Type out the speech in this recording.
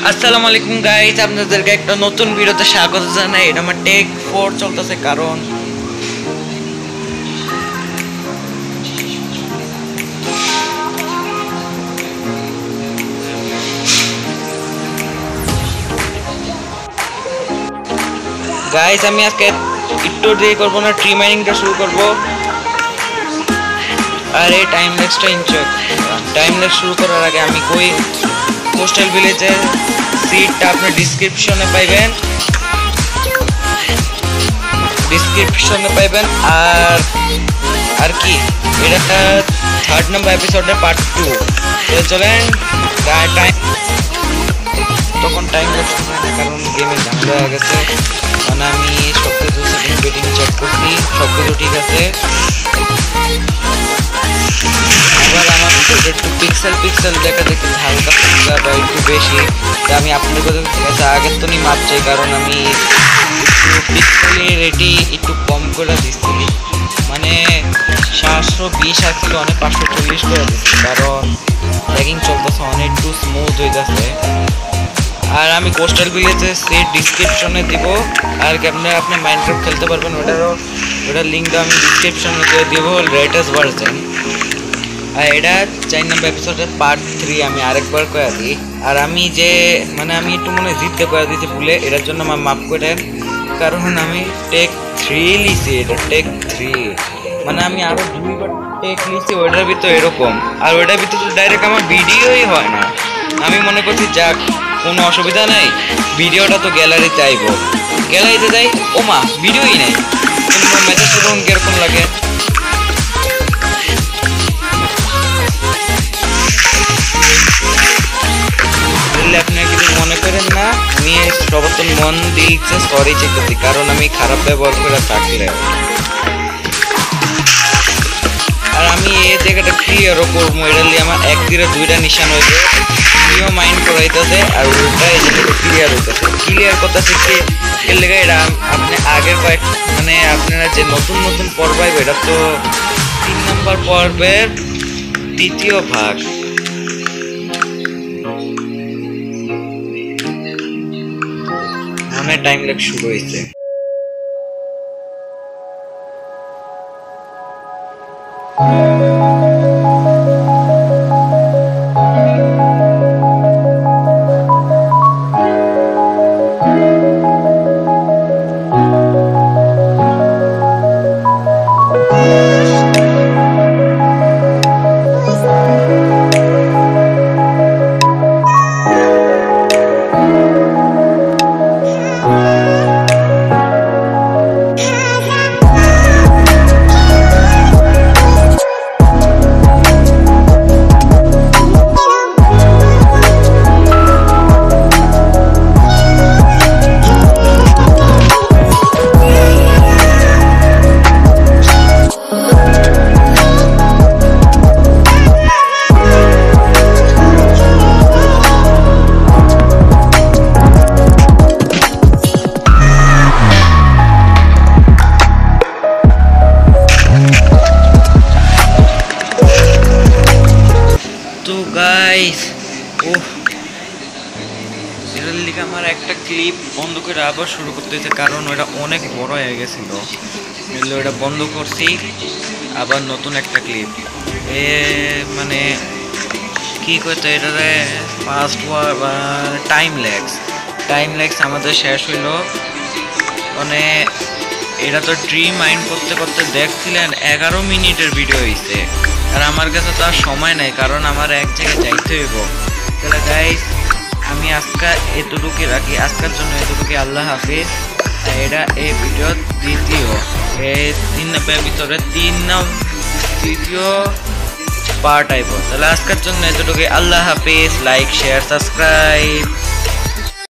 আসসালামু আলাইকুম গাইস, আপনাদেরকে একটা নতুন ভিডিওতে স্বাগত জানাই। এটা আমার টেক 4 চলতেছে, কারণ গাইস আমি আজকে একটু দেরি করবো না, ট্রি মাইনিংটা শুরু করব। আর এই টাইম ল্যাপস শুরু করার আগে আমি কই কোস্টাল ভিলেজের সিটটা আপনার ডিসক্রিপশনে পাইবেন। আর কি এটা 3rd নাম্বার এপিসোডের পার্ট 2। চলেন তখন টাইম লাগছে না, কারণ গেমে ঝামেলা হয়ে গেছে। মানে আমি সবকিছু সেকেন্ড বেটিং চেক করছি, সবকিছু ঠিক আছে। এবার আমার একটু পিক্সেল দেখা দেখি হালকা ফুলকা বা একটু বেশি, আমি আপনাদের কাছে আগের তো মাপ চাই, কারণ আমি একটু পিক্সেলের রেটি একটু কম করে দিচ্ছি। মানে 720 আসছিল, অনেক 540 করে দিচ্ছি, কারণ ট্র্যাকিং চলতেছে, অনেক একটু স্মুথ হয়ে যাচ্ছে। আর আমি কোস্টাল ভিলেজের সেট ডিসক্রিপশনে দিব, আর আপনারা আপনি মাইনক্রাফট খেলতে পারবেন। ওটার লিঙ্কটা আমি ডিসক্রিপশনে দিয়ে দিব, লেটেস্ট ভার্সন। আর এটা 4 নাম্বার এপিসোডের পার্ট 3 আমি আরেকবার করে দিই। আর আমি যে আমি একটু জিততে করে দিতে ভুলে, এটার জন্য আমার মাফ করে, কারণ আমি টেক 3 লিছি। এটা টেক 3 আমি আরও 2বার টেক লিছি, ওইটার ভিতরে এরকম। আর ওইটার ভিতরে ডাইরেক্ট আমার ভিডিওই হয় না। আমি মনে করছি যাক, কোনো অসুবিধা নেই, ভিডিওটা তো গ্যালারিতে আইব। গ্যালারিতে যাই, ওমা ভিডিওই নেই। মেসেজটা তখন কিরকম লাগে। আপনারা কিছু মনে করেন না, আমি সর্বপ্রথম মন দিয়েছে সরি চেয়েছি, কারণ আমি খারাপ ব্যবহার করে থাকলে। আর আমি এই জায়গাটা ক্লিয়ারও করবো, এটা নিয়ে আমার 1 তীরে 2টা নিশান হয়েছে। প্রিয় মাইন্ড করাইতেছে, আর ওটা এই জায়গাটা ক্লিয়ার হইতেছে। ক্লিয়ার করতেছে কি এর লেগে, এটা আপনি আগের আপনারা যে নতুন পর্ব আইবে, এটা তো 3 নাম্বার পর্বের 3য় ভাগ। টাইম ল্যাগ শুরু হয়েছে। তো গাইস, এটার লিগে আমার একটা ক্লিপ বন্ধ করে আবার শুরু করতে হয়েছে, কারণ ওটা অনেক বড় হয়ে গেছিল। ওটা বন্ধ করছি, আবার নতুন একটা ক্লিপ কি করতে, এটাতে ফাস্ট বা টাইম ল্যাগস আমাদের শেষ হইল। এটা তো ট্রি মাইন্ড করতে করতে দেখছিলেন 11 মিনিটের ভিডিও হয়েছে। আর আমার কাছে তো আর সময় নাই, কারণ আমার এক জায়গায় যাইতে হইব। তাহলে গাইস, আমি আজকে এতটুকু রাখি, আজকের জন্য এতটুকু। আল্লাহ হাফিজ। এটা এই ভিডিও দ্বিতীয় 3 নাম্বার ভিতরে 3য় পার্ট আইব। তাহলে আজকের জন্য এতটুকু। আল্লাহ হাফিজ। Like, share, subscribe.